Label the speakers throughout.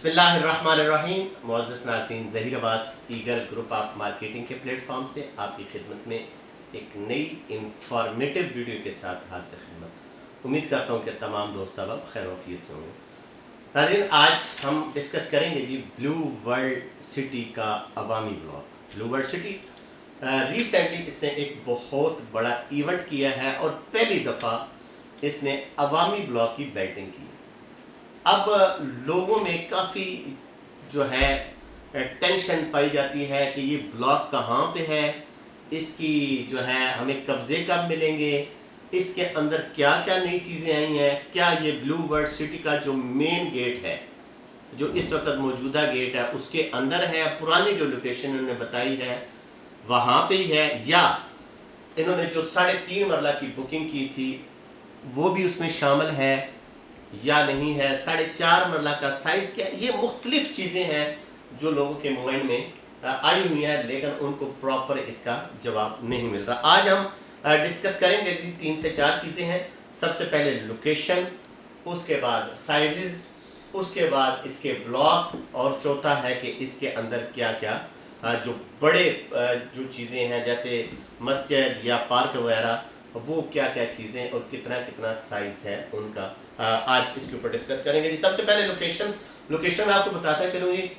Speaker 1: बिस्मिल्लाहिर्रहमानिर्रहीम। मुअज़्ज़ज़ नाज़रीन, Zaheer Abbas eagle group of marketing के प्लेटफॉर्म से आपकी खिदमत में एक नई इंफॉर्मेटिव वीडियो के साथ हाजिर खिदमत। उम्मीद करता हूँ कि तमाम दोस्त अब खैर वफियत से होंगे। नाज़रीन, आज हम डिस्कस करेंगे जी ब्लू वर्ल्ड सिटी का अवामी block. Blue World City recently इसने एक बहुत बड़ा इवेंट किया है और पहली दफ़ा इसने अवामी ब्लॉक की बैटिंग की। अब लोगों में काफ़ी जो है टेंशन पाई जाती है कि ये ब्लॉक कहाँ पे है, इसकी जो है हमें कब्ज़े कब मिलेंगे, इसके अंदर क्या क्या नई चीज़ें आई हैं, क्या ये ब्लू वर्ल्ड सिटी का जो मेन गेट है, जो इस वक्त मौजूदा गेट है, उसके अंदर है, पुरानी जो लोकेशन इन्होंने बताई है वहाँ पे ही है, या इन्होंने जो 3.5 मरला की बुकिंग की थी वो भी उसमें शामिल है या नहीं है, 4.5 मरला का साइज़ क्या है। ये मुख्तलिफ चीज़ें हैं जो लोगों के माइंड में आई हुई हैं, लेकिन उनको प्रॉपर इसका जवाब नहीं मिल रहा। आज हम डिस्कस करेंगे जी 3 से 4 चीज़ें हैं। सबसे पहले लोकेशन, उसके बाद साइजेस, उसके बाद इसके ब्लॉक, और चौथा है कि इसके अंदर क्या क्या जो बड़े जो चीज़ें हैं जैसे मस्जिद या पार्क वगैरह, वो क्या क्या चीज़ें और कितना कितना साइज़ है उनका, आज इसके ऊपर डिस्कस करेंगे जी। सबसे पहले लोकेशन में आपको बताता चलूँ जी।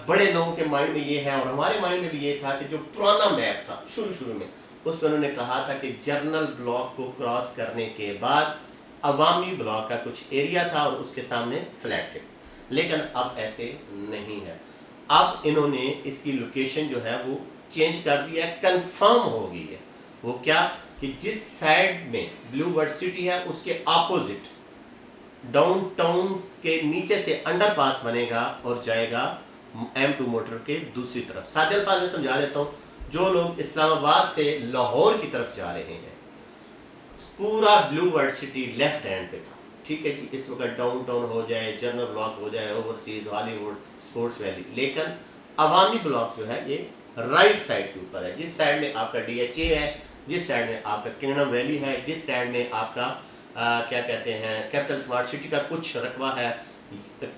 Speaker 1: बड़े लोगों के माइंड में ये है और हमारे माइंड में भी ये था कि जो पुराना मैप था शुरू में, उसमें उन्होंने कहा था कि जर्नल ब्लॉक को क्रॉस करने के बाद अवामी ब्लॉक का कुछ एरिया था और उसके सामने फ्लैट थे, लेकिन अब ऐसे नहीं है। अब इन्होंने इसकी लोकेशन जो है वो चेंज कर दिया है, कंफर्म हो गई है। वो क्या कि जिस साइड में ब्लू वर्ल्ड सिटी है उसके अपोजिट डाउनटाउन के नीचे से अंडरपास बनेगा और जाएगा M2 मोटर के दूसरी तरफ। सादे अल्फाज में समझा देता हूँ, जो लोग इस्लामाबाद से लाहौर की तरफ जा रहे हैं, पूरा blue World city left hand पे था, ठीक है जी। इस वक्त डाउनटाउन हो जाए, जनरल ब्लॉक हो जाए, ओवरसीज, हॉलीवुड, स्पोर्ट्स वैली, लेकिन अवामी ब्लॉक जो है ये राइट साइड के ऊपर है। जिस साइड में आपका DHA है, जिस साइड में आपका किंगडम वैली है, जिस साइड में आपका क्या कहते हैं कैपिटल स्मार्ट सिटी का कुछ रकबा है,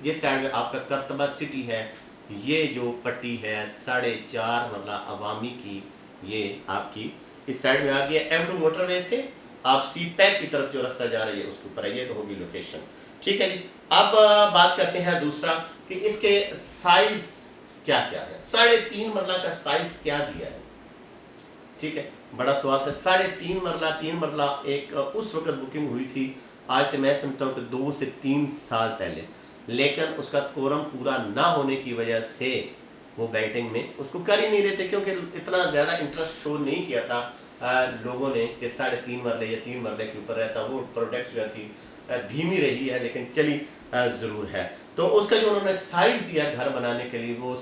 Speaker 1: जिस साइड में आपका करतबा सिटी है, ये जो पट्टी है 4.5 मरला अवामी की, ये आपकी इस साइड में आ गई है। M2 मोटरवे से आप CPAC की तरफ जो रास्ता जा रही है उसके ऊपर है, ये तो होगी लोकेशन, ठीक है जी। अब बात करते हैं दूसरा कि इसके साइज क्या क्या है। 3.5 मरला का साइज क्या दिया है, ठीक है, बड़ा सवाल था। 3.5 मरला एक उस वक्त बुकिंग हुई थी, आज से मैं समझता हूँ कि 2 से 3 साल पहले, लेकिन उसका कोरम पूरा ना होने की वजह से वो बैटिंग में उसको कर ही नहीं रहे थे, क्योंकि इतना ज़्यादा इंटरेस्ट शो नहीं किया था लोगों ने कि 3.5 मरले या 3 मरले के ऊपर रहता। वो प्रोडक्ट जो थी धीमी रही है, लेकिन चली ज़रूर है। तो उसका जो उन्होंने साइज़ दिया घर बनाने के लिए वो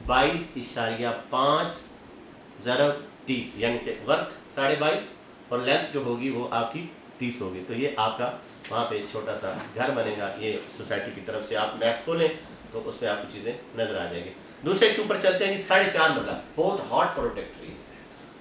Speaker 1: 22.5 ज़रब 30, यानी कि वर्थ 22.5 और लेंथ जो होगी वो आपकी 30 होगी। तो ये आपका वहाँ पे छोटा सा घर बनेगा। ये सोसाइटी की तरफ से आप मैप खोलें तो उस पर आपको चीज़ें नज़र आ जाएगी। दूसरे के ऊपर चलते हैं कि 4.5 मरला बहुत हॉट प्रोडक्ट रही,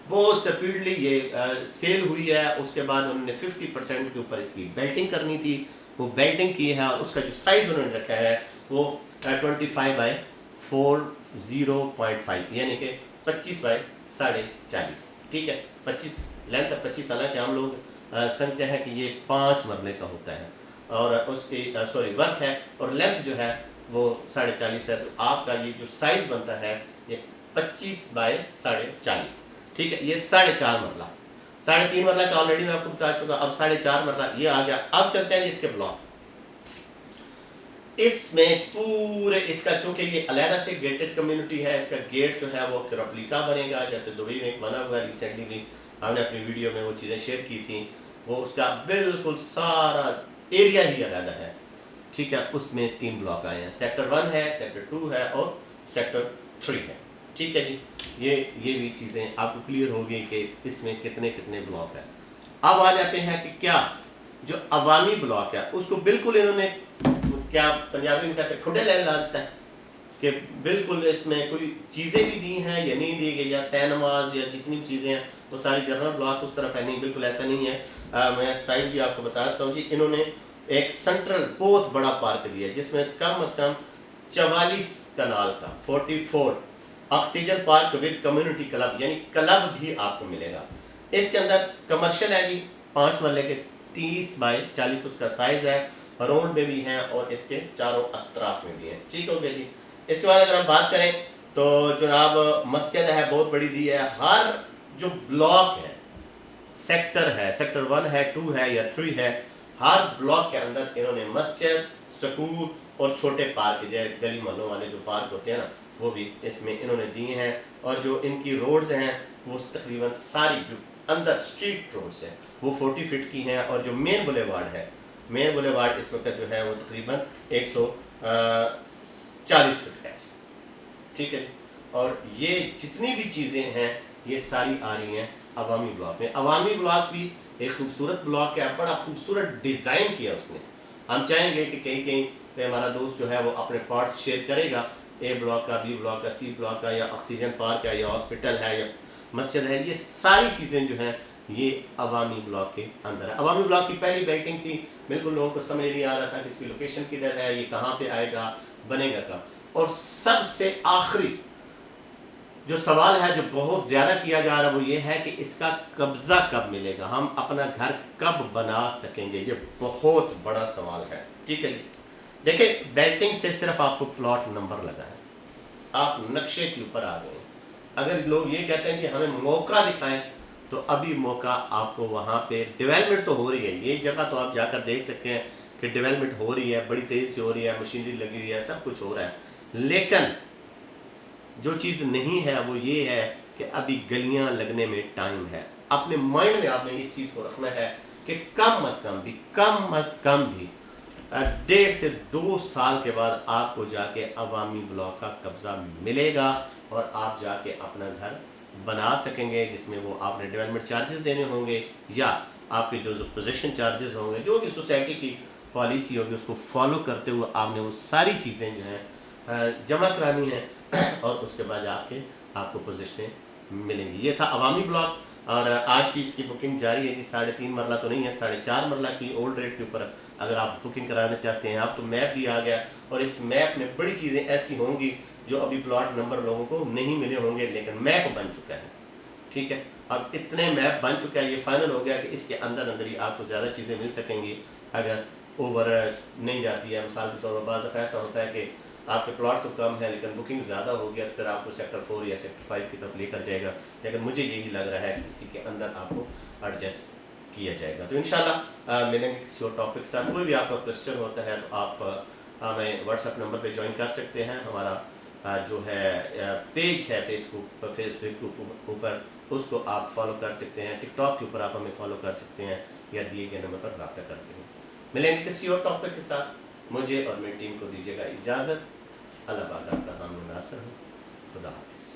Speaker 1: बहुत स्पीडली ये सेल हुई है। उसके बाद उन्होंने 50% के ऊपर इसकी बेल्टिंग करनी थी, वो बेल्टिंग की है। उसका जो साइज़ उन्होंने रखा है वो 25/40.5, यानी कि 25/40, ठीक है। 25 लेंथ है, 25 हालांकि हम लोग समझते हैं कि ये 5 मरले का होता है, और उसकी वर्थ है, और लेंथ जो है वो 40.5 है। तो आपका ये जो साइज़ बनता है ये 25/40, ठीक है। ये 4.5 मरला, 3.5 मरला का ऑलरेडी मैं आपको बता चुका। अब 4.5 मरला ये आ गया। अब चलते हैं इसके ब्लॉक। इसमें पूरे इसका, चूंकि ये अलहदा से गेटेड कम्युनिटी है, इसका गेट जो है वो रेप्लिका बनेगा, जैसे दुबई में एक बना हुआ है। रिसेंटली हमने अपनी वीडियो में वो चीज़ें शेयर की थी। वो उसका बिल्कुल सारा एरिया ही अलहदा है, ठीक है। उसमें 3 ब्लॉक आए हैं, सेक्टर 1 है, सेक्टर 2 है और सेक्टर 3 है, ठीक है जी। ये भी चीज़ें आपको क्लियर होगी कि इसमें कितने कितने ब्लॉक हैं। अब आ जाते हैं कि क्या जो अवामी ब्लॉक है उसको बिल्कुल इन्होंने, क्या पंजाबी में कहते हैं, खुडे ले लाता है कि बिल्कुल इसमें कोई चीज़ें भी दी हैं या नहीं दी गई, या सैनमाज या जितनी चीज़ें हैं वो सारी जनरल ब्लॉक उस तरफ है, नहीं, बिल्कुल ऐसा नहीं है। मैं साइज भी आपको बता देता हूँ जी। इन्होंने एक सेंट्रल बहुत बड़ा पार्क दिया है जिसमें कम अज कम 44 कनाल का 44 oxygen park with community club, यानी क्लब भी आपको मिलेगा। इसके अंदर कमर्शियल है जी, 5 मरले के 30 बाई 40 उसका साइज है, राउंड में भी हैं और इसके चारों अतराफ में भी हैं। ठीक हो गया जी। इसके बाद अगर हम बात करें तो जनाब मस्जिद है, बहुत बड़ी दी है। हर जो ब्लॉक है, सेक्टर है, सेक्टर 1 है, 2 है या 3 है, हर ब्लॉक के अंदर इन्होंने मस्जिद, स्कूल और छोटे पार्क, जैसे गली मोहल्लों वाले जो पार्क होते हैं ना, वो भी इसमें इन्होंने दिए हैं। और जो इनकी रोड्स हैं वो तकरीबन सारी जो अंदर स्ट्रीट रोड्स हैं वो 40 फीट की हैं। और जो मेन बुलेवार्ड है, मेन बुलेवार्ड इस वक्त जो है वो तकरीबन 140 फीट है। ठीक है। और ये जितनी भी चीज़ें हैं ये सारी आ रही हैं अवामी ब्लॉक में। अवामी ब्लॉक भी एक खूबसूरत ब्लॉक है, बड़ा खूबसूरत डिज़ाइन किया उसने। हम चाहेंगे कि कहीं कहीं पे हमारा दोस्त जो है वो अपने पार्ट्स शेयर करेगा, ए ब्लॉक का, बी ब्लॉक का, सी ब्लॉक का, या ऑक्सीजन पार्क है, या हॉस्पिटल है, या मस्जिद है। ये सारी चीज़ें जो हैं ये अवामी ब्लॉक के अंदर है। अवामी ब्लॉक की पहली बिल्डिंग थी, बिल्कुल लोगों को समझ नहीं आ रहा था कि इसकी लोकेशन किधर है, ये कहाँ पे आएगा, बनेगा कब। और सबसे आखिरी जो सवाल है जो बहुत ज़्यादा किया जा रहा है वो ये है कि इसका कब्ज़ा कब मिलेगा, हम अपना घर कब बना सकेंगे। ये बहुत बड़ा सवाल है। ठीक है जी। देखिए, बेल्टिंग से सिर्फ आपको प्लॉट नंबर लगा है, आप नक्शे के ऊपर आ गए। अगर लोग ये कहते हैं कि हमें मौका दिखाएं, तो अभी मौका आपको वहाँ पे डेवलपमेंट तो हो रही है। ये जगह तो आप जाकर देख सकते हैं कि डेवलपमेंट हो रही है, बड़ी तेज़ी से हो रही है, मशीनरी लगी हुई है, सब कुछ हो रहा है। लेकिन जो चीज़ नहीं है वो ये है कि अभी गलियां लगने में टाइम है। अपने माइंड में आपने इस चीज़ को रखना है कि कम अज़ कम भी 1.5 से 2 साल के बाद आपको जाके अवामी ब्लॉक का कब्ज़ा मिलेगा और आप जाके अपना घर बना सकेंगे, जिसमें वो आपने डेवलपमेंट चार्जेस देने होंगे या आपके जो पोजीशन चार्जेस होंगे, जो भी सोसाइटी की पॉलिसी होगी उसको फॉलो करते हुए आपने वो सारी चीज़ें जो हैं जमा करानी है और उसके बाद आके आपको पोजीशनें मिलेंगी। ये था अवामी ब्लॉक और आज की इसकी बुकिंग जारी है जी। 3.5 मरला तो नहीं है, 4.5 मरला की ओल्ड रेट के ऊपर अगर आप बुकिंग कराना चाहते हैं आप, तो मैप भी आ गया और इस मैप में बड़ी चीज़ें ऐसी होंगी जो अभी प्लॉट नंबर लोगों को नहीं मिले होंगे, लेकिन मैप बन चुका है। ठीक है, अब इतने मैप बन चुका है, ये फाइनल हो गया कि इसके अंदर अंदर ही आपको ज़्यादा चीज़ें मिल सकेंगी अगर ओवर नहीं जाती है। मिसाल के तौर पर बाद दफ़ा ऐसा होता है कि आपके प्लॉट तो कम है लेकिन बुकिंग ज़्यादा हो गया, तो फिर आपको सेक्टर 4 या सेक्टर 5 की तरफ लेकर जाएगा। लेकिन मुझे यही लग रहा है कि इसी के अंदर आपको एडजस्ट किया जाएगा। तो इंशाल्लाह मिलेंगे किसी और टॉपिक के साथ। कोई भी आपका क्वेश्चन होता है तो आप हमें व्हाट्सएप नंबर पे ज्वाइन कर सकते हैं। हमारा जो है पेज है फेसबुक के ऊपर, उसको आप फॉलो कर सकते हैं। टिकटॉक के ऊपर आप हमें फॉलो कर सकते हैं या दिए गए नंबर पर रब्ता कर सकते हैं। मिलेंगे किसी और टॉपिक के साथ। मुझे और मेरी टीम को दीजिएगा इजाज़त। अल्लाह पाक आपका हामिल नासिर हो। खुदा हाफिज़।